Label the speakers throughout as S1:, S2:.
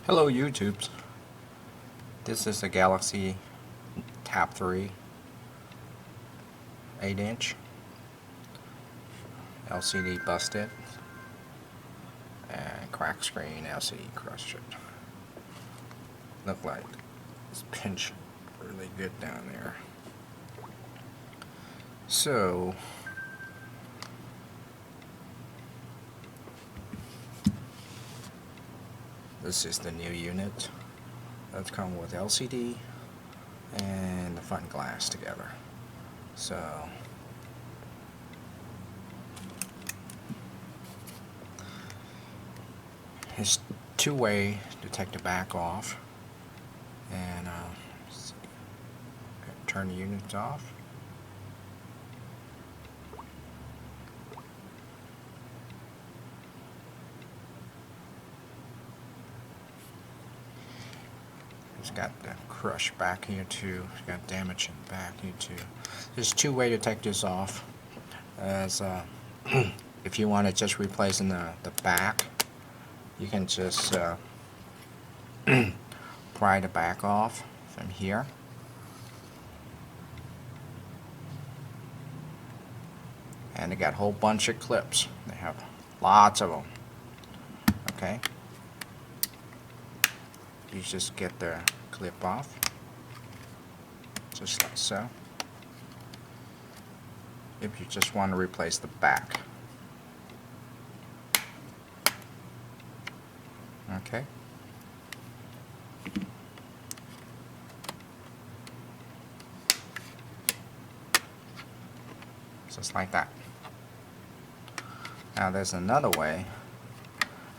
S1: Hello YouTubes. This is a Galaxy Tab 3 8-inch LCD busted and cracked screen LCD crushed it. Look like it's pinched really good down there. So this is the new unit that's come with LCD and the front glass together. So it's two-way to take the back off, and turn the units off. It's got the crush back here too. It's got damage in the back here too. There's two ways to take this off. As if you want to just replace in the back, you can just pry the back off from here. And they got a whole bunch of clips. They have lots of them. Okay. You just get the clip off, just like so. If you just want to replace the back. Okay. Just like that. Now there's another way.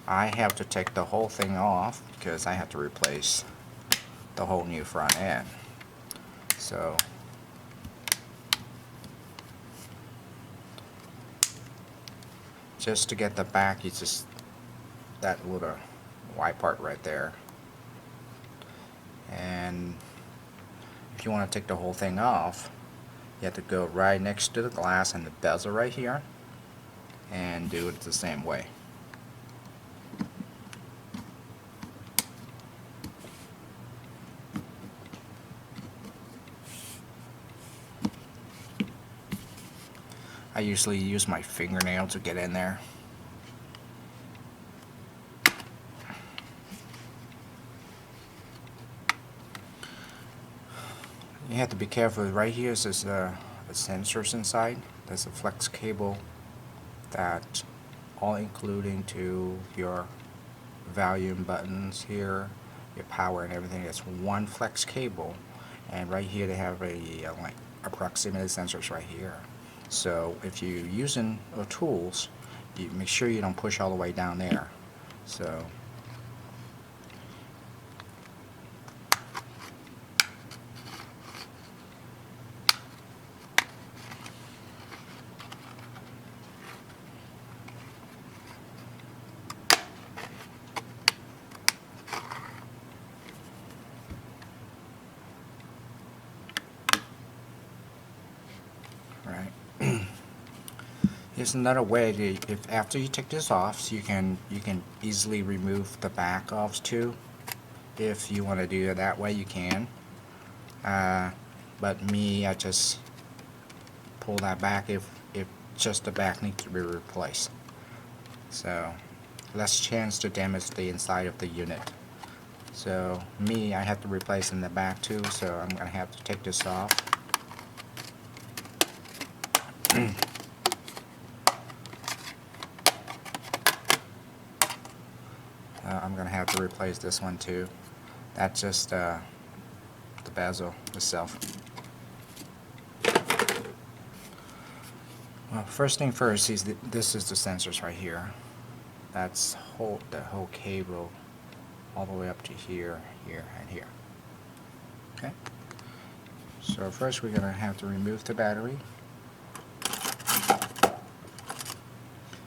S1: I have to take the whole thing off because I have to replace the whole new front end. So just to get the back, you just that little white part right there. And if you want to take the whole thing off, you have to go right next to the glass and the bezel right here and do it the same way. I usually use my fingernail to get in there. You have to be careful. Right here is the sensors inside. There's a flex cable that all including to your volume buttons here, your power and everything. It's one flex cable, and right here they have a proximity sensors right here. So if you're using tools, you make sure you don't push all the way down there. So here's another way to, if after you take this off, so you can easily remove the back off too. If you want to do it that way, you can. But me, I just pull that back if just the back needs to be replaced. So less chance to damage the inside of the unit. So me, I have to replace in the back too. So I'm gonna have to take this off. I'm going to have to replace this one too. That's just the bezel itself. Well, first thing first is this is the sensors right here. That's the whole cable all the way up to here, here, and here. Okay. So first we're going to have to remove the battery.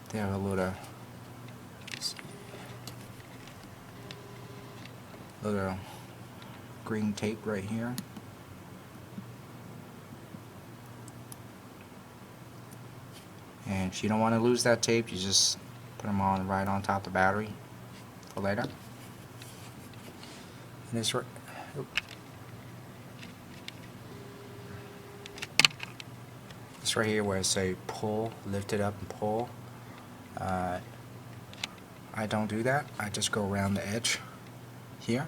S1: They have a little green tape right here. And if you don't want to lose that tape, you just put them on right on top of the battery for later. And this right, this right here where it say pull, lift it up and pull. I don't do that. I just go around the edge here.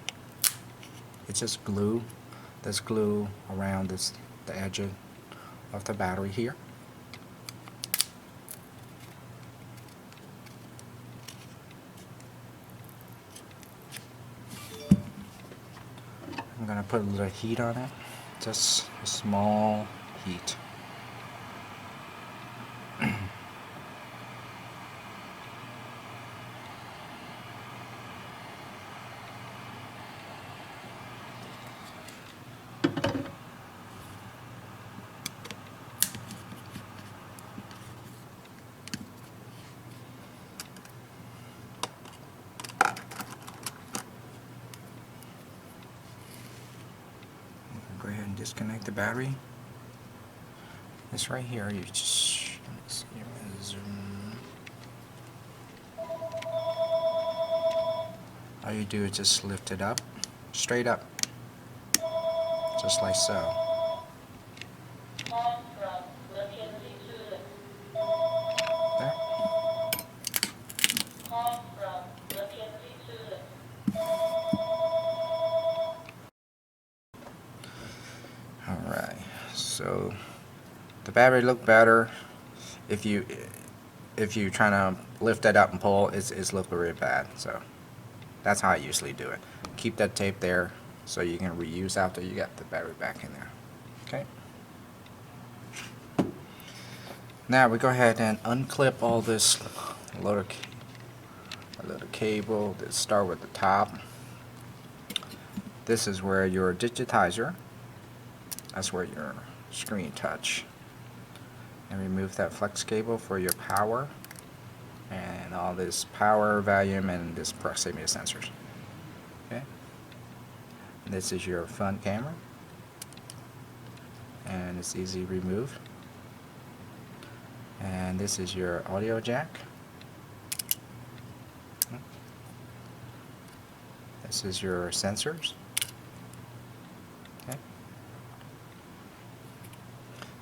S1: It's just glue. There's glue around the edge of the battery here. I'm gonna put a little heat on it, just a small heat. Go ahead and disconnect the battery. This right here, you just, let me see, I'm gonna zoom. All you do is just lift it up, straight up, just like so. There. Alright, so the battery look better. If you trying to lift that up and pull, it's look really bad. So that's how I usually do it. Keep that tape there so you can reuse after you get the battery back in there. Okay. Now we go ahead and unclip all this load of cable. Let's start with the top. This is where your digitizer. That's where your screen touch. And remove that flex cable for your power and all this power, volume, and this proximity sensors. Okay. And this is your front camera, and it's easy to remove. And this is your audio jack. This is your sensors. Okay.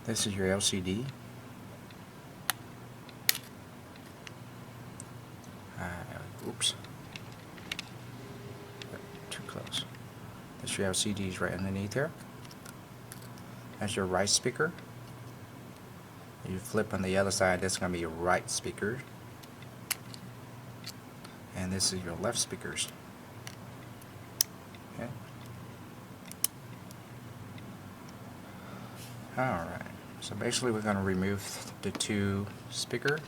S1: This is your LCD. Oops. Too close. This your LCD is right underneath here. That's your right speaker. You flip on the other side, that's going to be your right speaker. And this is your left speakers. Okay. Alright. So basically we're going to remove the two speaker.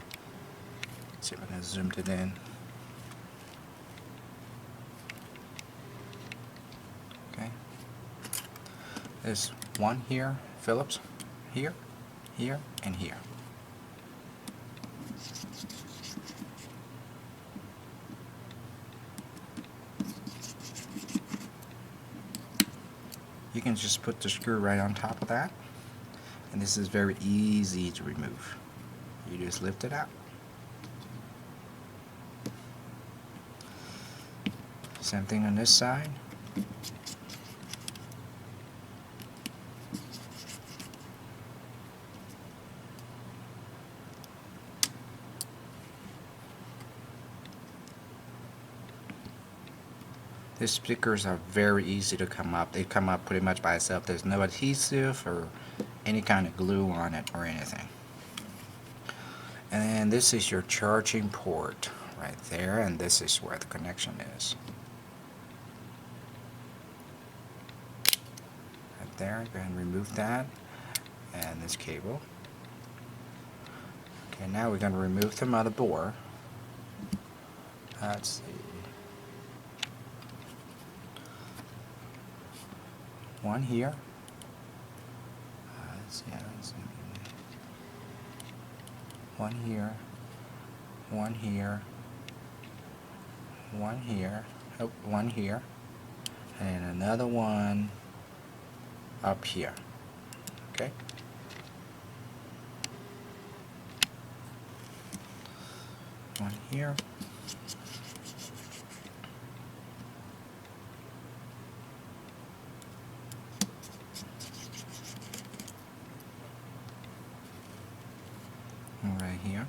S1: Let's see if I can zoom it in. Okay. There's one here, Phillips, here, here, and here. You can just put the screw right on top of that, and this is very easy to remove. You just lift it out. Same thing on this side. These speakers are very easy to come up. They come up pretty much by itself. There's no adhesive or any kind of glue on it or anything. And then this is your charging port right there, and this is where the connection is. Right there, go ahead and remove that. And this cable. Okay, now we're going to remove the motherboard. Let's see. One here. Let's see. One here. One here. One here. Oh, one here. And another one up here. Okay. One here. right here.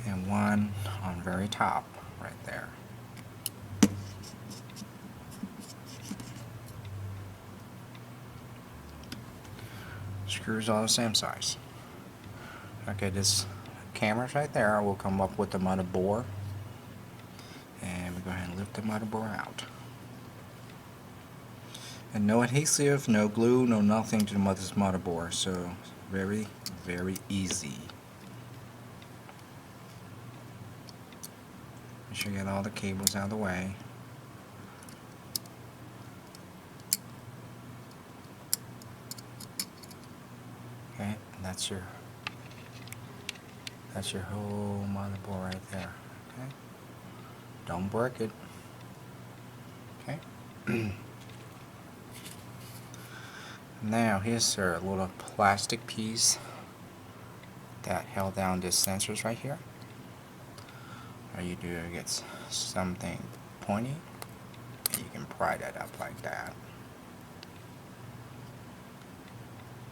S1: And one on very top right there. Screws all the same size. Okay, this camera's right there. We'll come up with the motherboard, and we go ahead and lift the motherboard out. And no adhesive, no glue, no nothing to this motherboard, so very, very easy. Make sure you get all the cables out of the way. Okay, and that's your whole motherboard right there. Okay, don't break it. Okay. Now here's a little plastic piece that held down these sensors right here. All you do is get something pointy, and you can pry that up like that.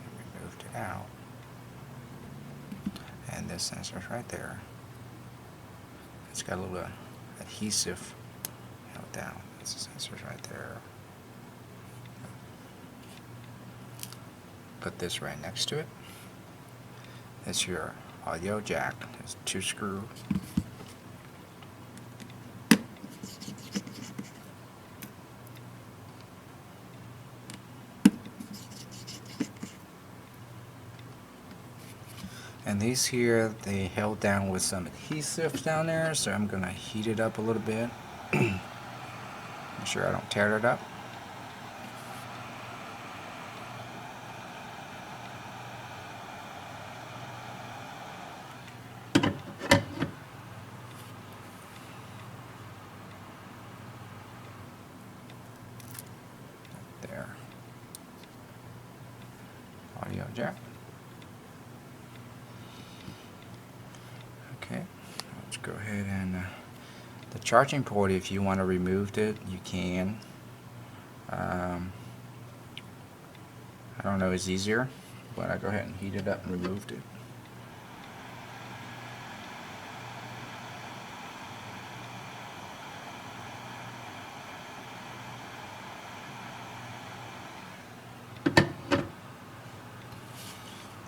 S1: And removed it out. And this sensor's right there. It's got a little adhesive held down. This sensor's right there. Put this right next to it. It's your audio jack. There's 2 screws. And these here, they held down with some adhesive down there, so I'm gonna heat it up a little bit. Make sure I don't tear it up. There. Audio jack. Okay, let's go ahead and the charging port, if you want to remove it, you can. I don't know, it's easier, but I go ahead and heat it up and removed it.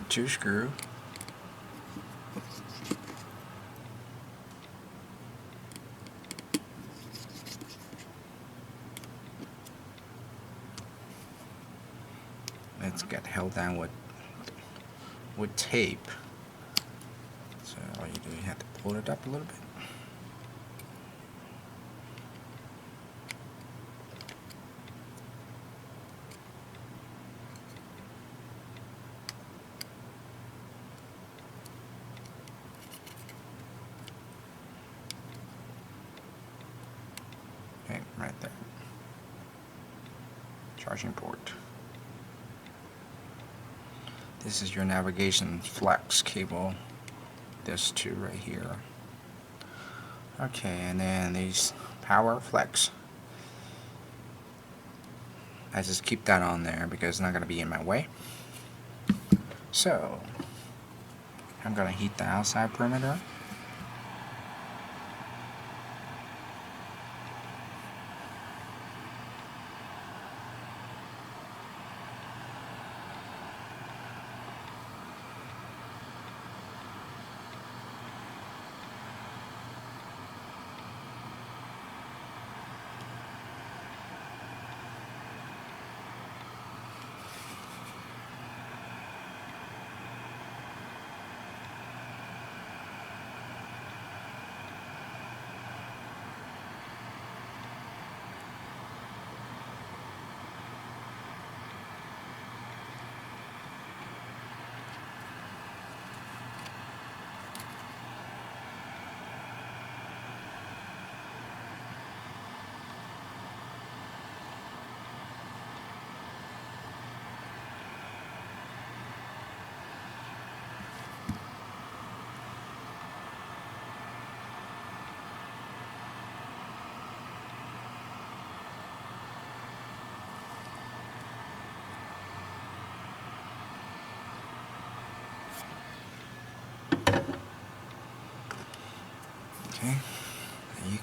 S1: Two screw. It's got held down with tape. So all you do, you have to pull it up a little bit. Okay, right there. Charging port. This is your navigation flex cable. This 2 right here. Okay, and then these power flex. I just keep that on there because it's not going to be in my way. So I'm going to heat the outside perimeter.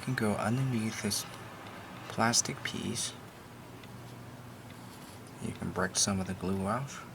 S1: can go underneath this plastic piece. You can break some of the glue off.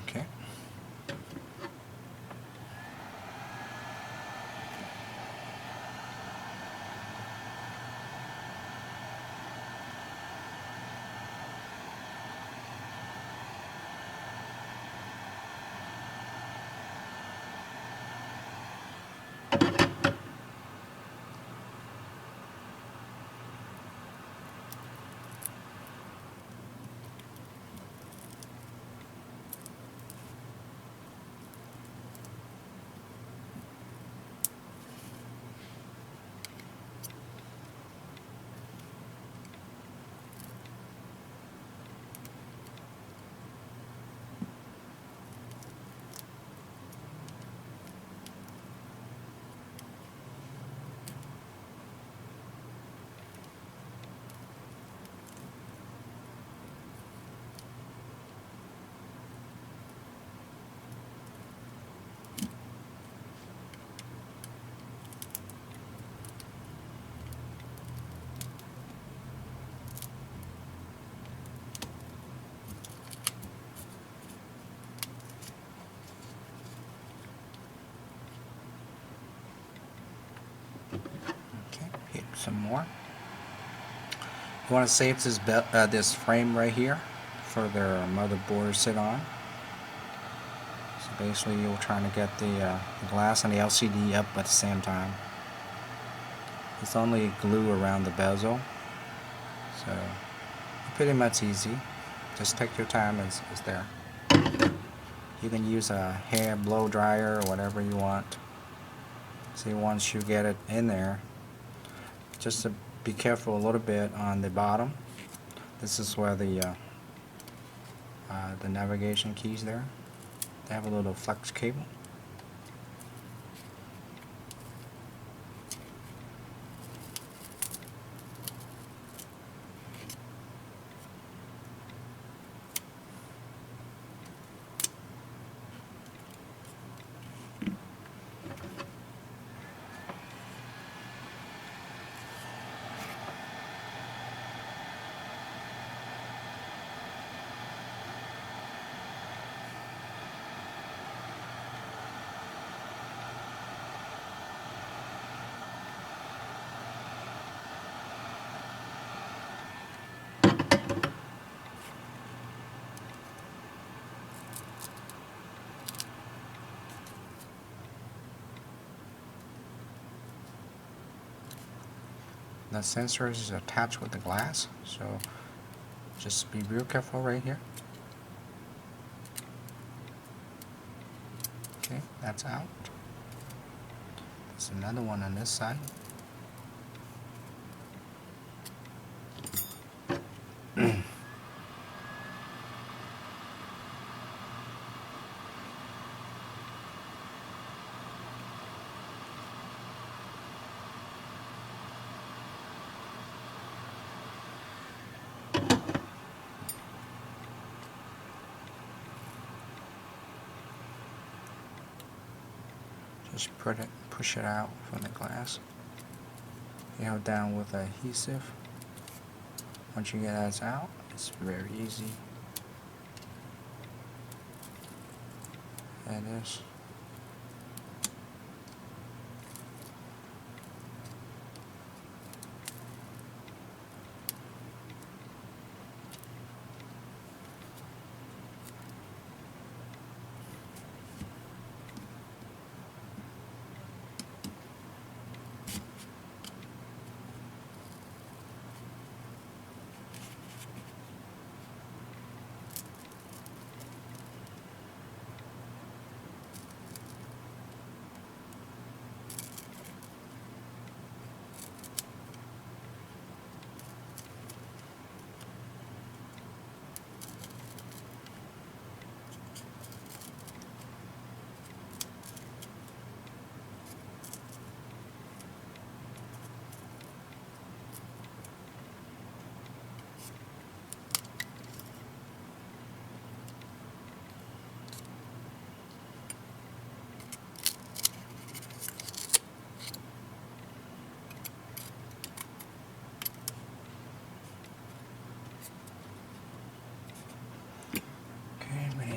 S1: Okay. Okay, hit some more. You want to save this frame right here for their motherboard to sit on. So basically you're trying to get the glass and the LCD up at the same time. It's only glue around the bezel, so pretty much easy. Just take your time, it's there. You can use a hair blow dryer or whatever you want. See, once you get it in there, just to be careful a little bit on the bottom. This is where the navigation keys there. They have a little flex cable. The sensor is attached with the glass, so just be real careful right here. Okay, that's out. There's another one on this side. Just push it out from the glass. You hold down with adhesive. Once you get that out, it's very easy. There it is.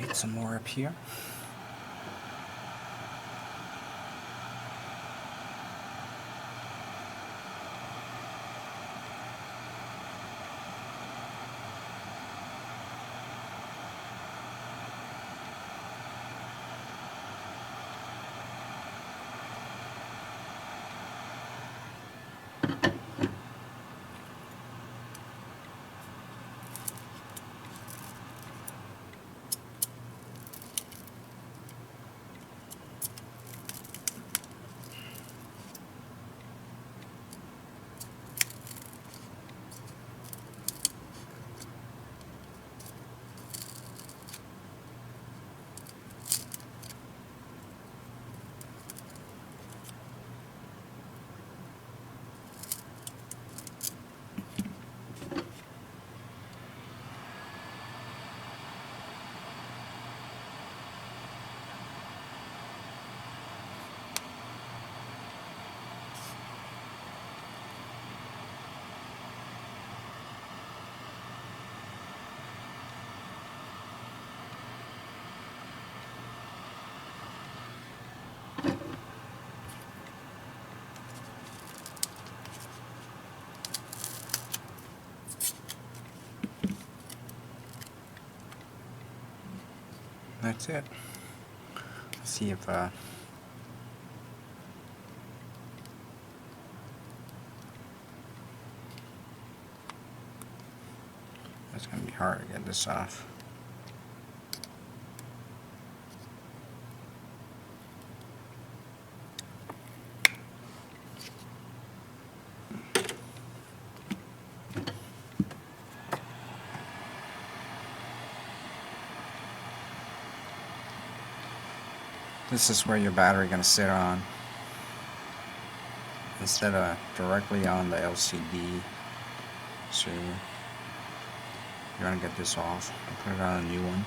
S1: Get some more up here. That's it. Let's see if it's going to be hard to get this off. This is where your battery is going to sit on, instead of directly on the LCD. So you're going to get this off and put it on a new one.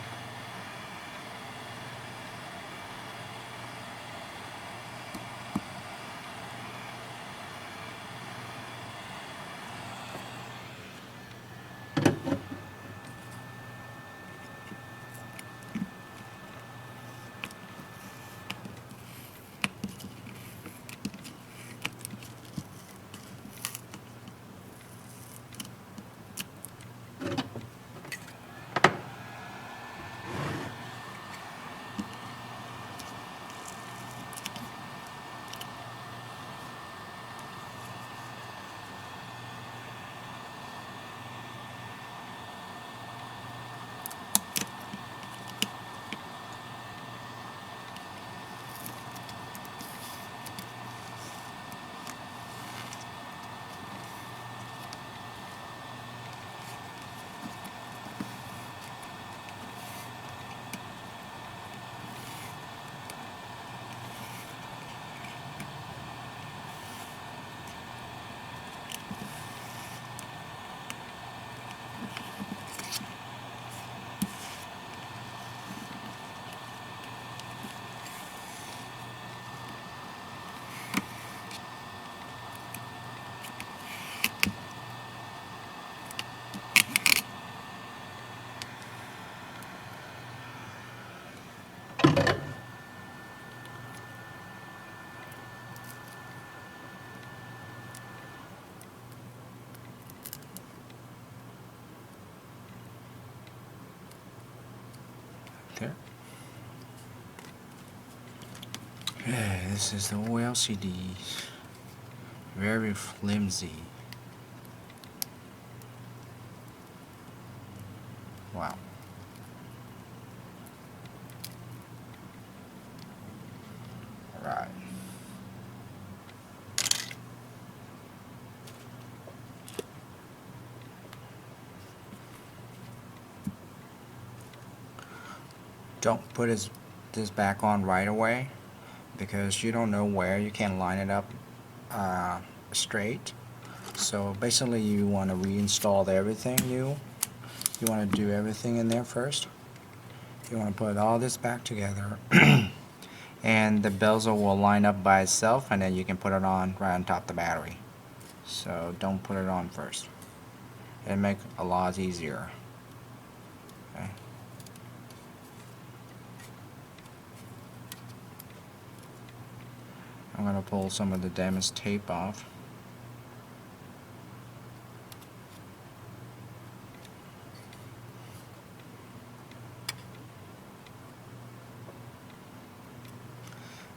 S1: There. Okay, this is the old LCDs. Very flimsy. Wow. Alright. Don't put this back on right away, because you don't know where. You can't line it up straight. So basically you want to reinstall everything new. You want to do everything in there first. You want to put all this back together and the bezel will line up by itself, and then you can put it on right on top of the battery. So don't put it on first. It'll make a lot easier. Okay. going to pull some of the damaged tape off.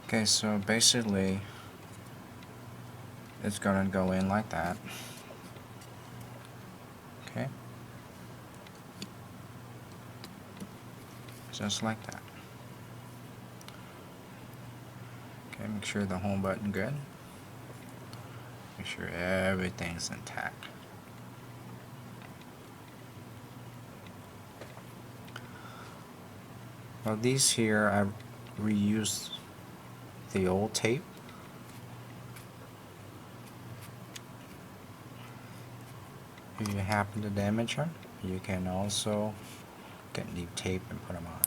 S1: Okay, so basically it's going to go in like that. Okay, just like that. Okay, make sure the home button good. Make sure everything's intact. Well, these here I reused the old tape. If you happen to damage them, you can also get new tape and put them on.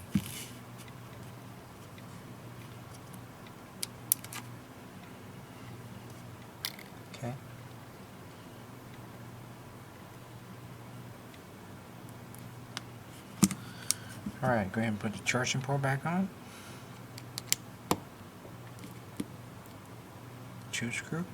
S1: Okay. Alright, go ahead and put the charging port back on. Choose screw.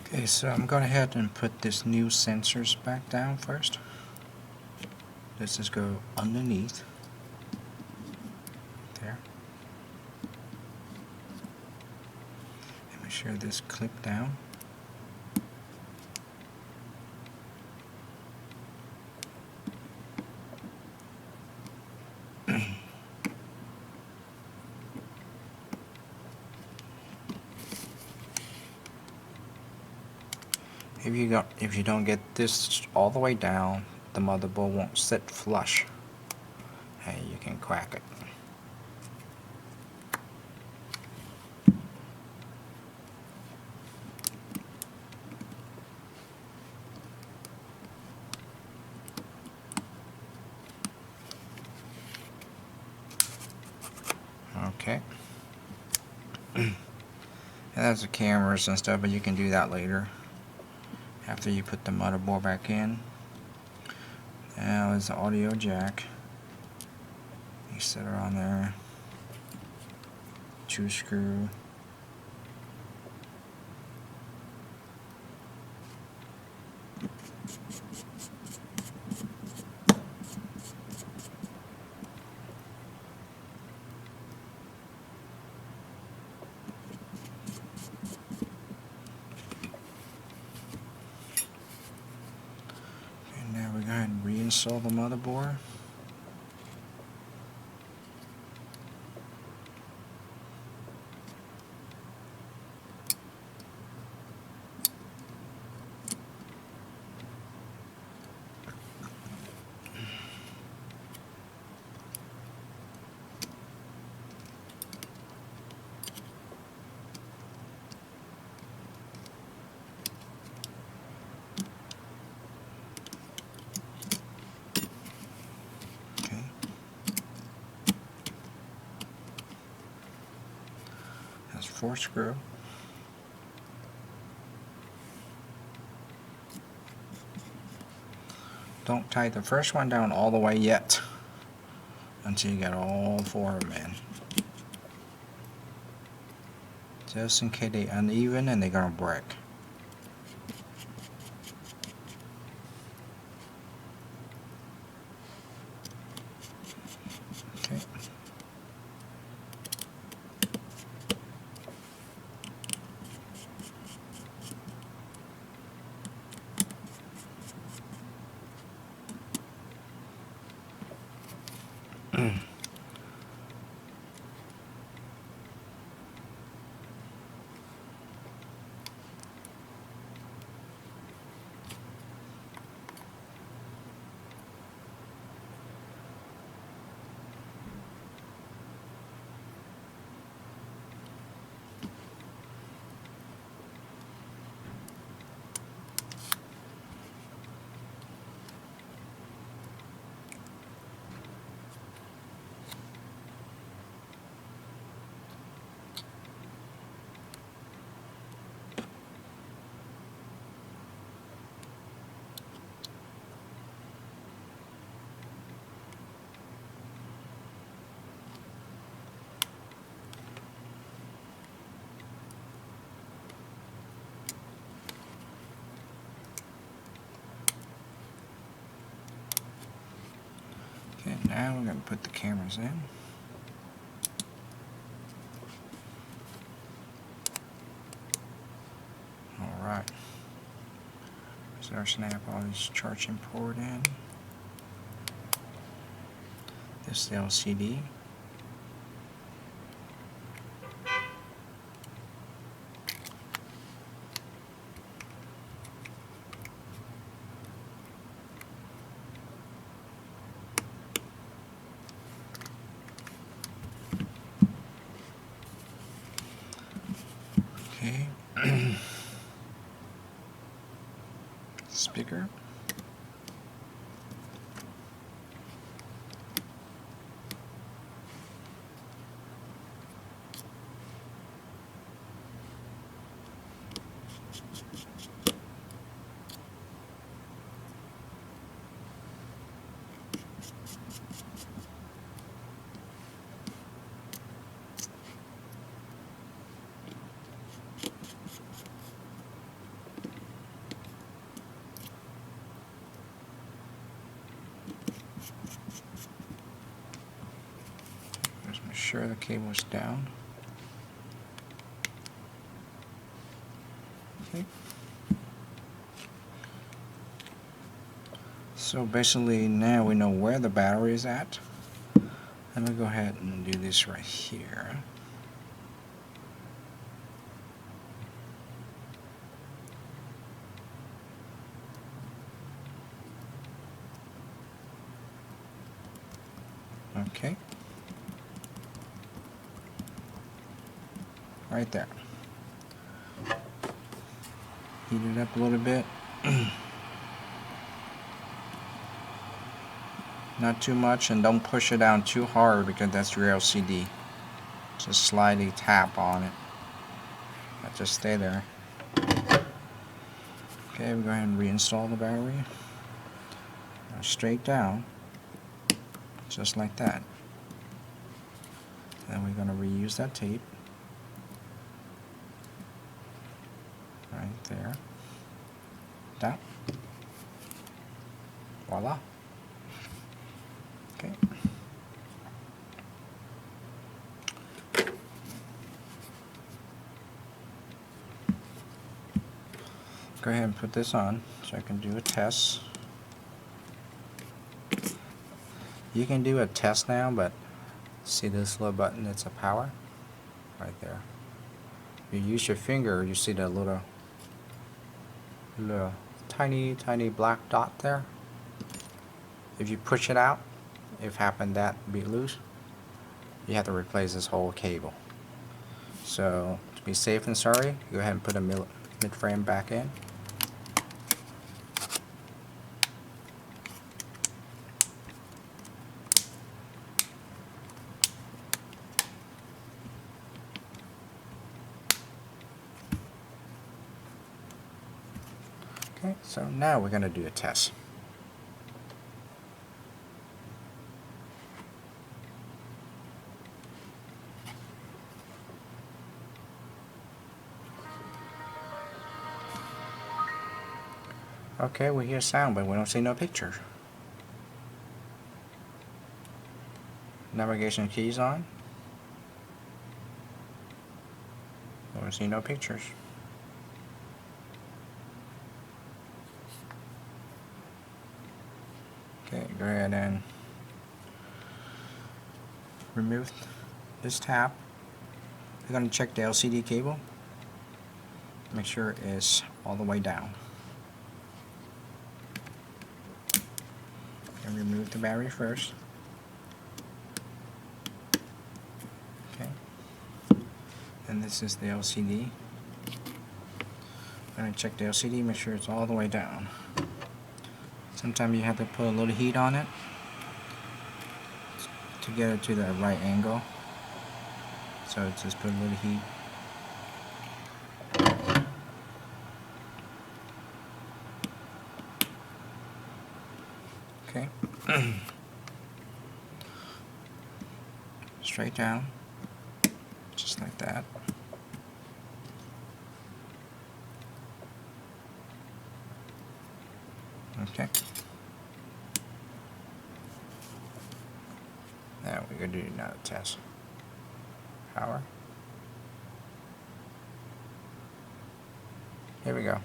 S1: Okay, so I'm going ahead and put this new sensors back down first. Let's just go underneath there and make sure this clip down. If you don't get this all the way down, the motherboard won't sit flush. Hey, you can crack it. Okay. And that's the cameras and stuff, but you can do that later after you put the motherboard back in. Now there's the audio jack. You set it on there. Choose screw. And now we go ahead and reinstall the motherboard. That's 4 screw. Don't tie the first one down all the way yet until you get all 4 of them in. Just in case they're uneven and they're gonna break. Okay. now we're going to put the cameras in. Alright. So our snap all these charging port in. This is the LCD. Okay. Speaker. Just make sure the cable's down. Okay. So basically now we know where the battery is at. I'm going to go ahead and do this right here. Okay. Right there. Heat it up a little bit. Not too much, and don't push it down too hard because that's your LCD. Just slightly tap on it. Just stay there. Okay, we're going to reinstall the battery. Now straight down, just like that. Then we're going to reuse that tape. Right there. Down. Voila. Okay. Go ahead and put this on so I can do a test. You can do a test now, but see this little button that's a power? Right there. You use your finger, you see that little tiny black dot there. If you push it out, if happen that be loose, you have to replace this whole cable. So to be safe and sorry, go ahead and put a mid-frame back in. Okay, so now we're going to do a test. Okay, we hear sound, but we don't see no picture. Navigation keys on. We don't see no pictures. Okay, go ahead and remove this tap. We're going to check the LCD cable. Make sure it's all the way down. And remove the battery first. Okay. And this is the LCD. I'm going to check the LCD, make sure it's all the way down. Sometimes you have to put a little heat on it to get it to the right angle. So just put a little heat. Okay. Straight down, just like that. Okay. Now we're going to do another test. Power. Here we go.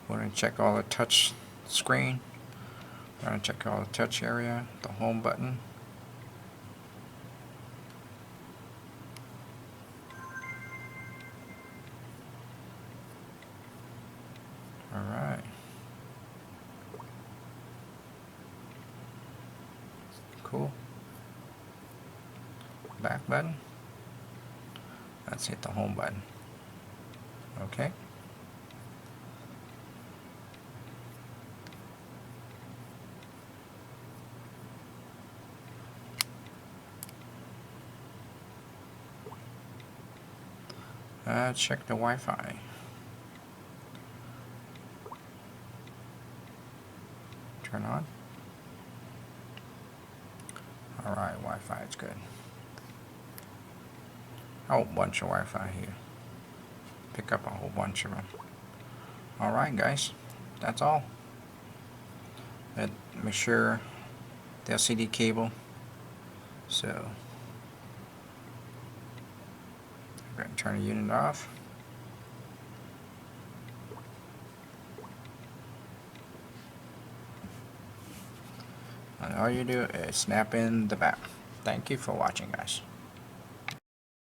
S1: We're going to check all the touch screen. We're going to check all the touch area, the home button. Alright. Cool. Back button. Let's hit the home button. Okay. Check the Wi-Fi. Turn on. Alright, Wi-Fi is good. A whole bunch of Wi-Fi here. Pick up a whole bunch of them. Alright guys, that's all. Make sure the LCD cable. So I'm going to turn the unit off. And all you do is snap in the back. Thank you for watching, guys.